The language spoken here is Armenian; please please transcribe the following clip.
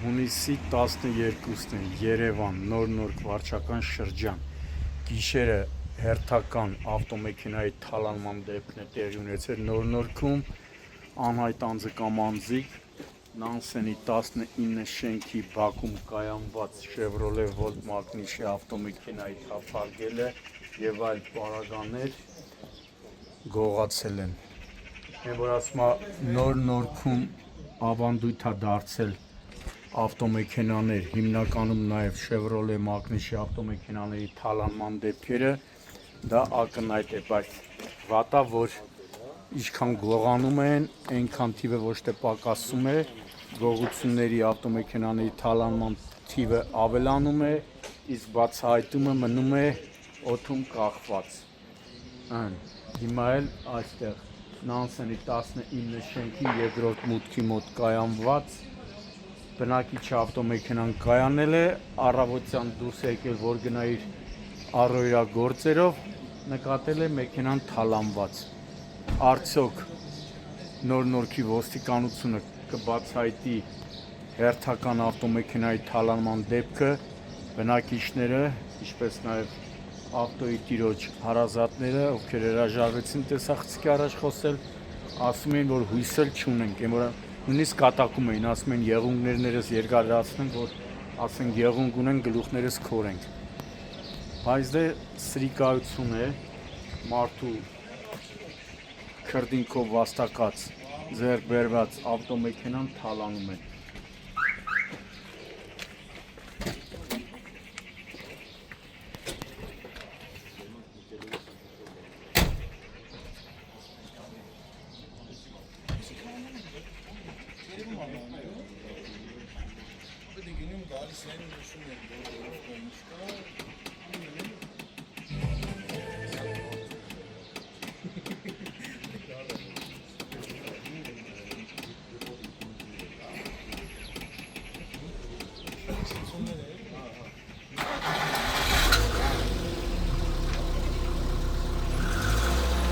Հունիսի 12-ն է Երևան, նոր վարչական շրջան, գիշերը հերթական ավտոմեքենայի թալանման դեպքն է տեղի ունեցել Նորնորքում, անհայտ անձը կամ անձիկ Նանսենի 19 շենքի բակում կայանված Chevrolet Volt մակնիշի ավտոմեքենայի թափահարել է և այլ պարագաներ գողացել են։ Որ ասում է Նորնորքում ավանդույթ է դարձել ավտոմեքենաներ, հիմնականում նաև Chevrolet մակնիշի ավտոմեքենաների թալանման դեպքերը, դա ակնհայտ է, բայց վատա, որ ինչքան գողանում են, այնքան թիվը ոչ թե պակասում է, գողությունների ավտոմեքենաների թալանման թիվը ավելանում է, իսկ բացահայտումը մնում է օդում կախված։ Հիմա էլ այստեղ Նանսենի 19 շենքի երկրորդ մուտքի մոտ կայանված բնակիչը ավտոմեքենան կայանել է, առավոտյան դուրս եկել, որ գնա իր առօրյա գործերով, նկատել է մեքենան թալանված։ Արդյոք Նորնորքի ոստիկանությունը կբացահայտի հերթական ավտոմեքենայի թալանման դեպքը, բնակիչները, ինչպես նաև ավտոյի տիրոջ հարազատները, ովքեր հրաժարվեցին տեսախցիկի առաջ խոսել, ասում էին, որ հույս էլ չունենք, նույնիսկ կատակում էին, ասում են եղունգներս երկարացնենք, որ ասենք եղունգ ունենք, գլուխներս քորենք։ Բայց դե սրիկայություն է, մարդու քրդինքով վաստակած, ձեռք բերված ավտոմեքենան թալանում են։ Ապա դե գնում գալիս են նշում են որ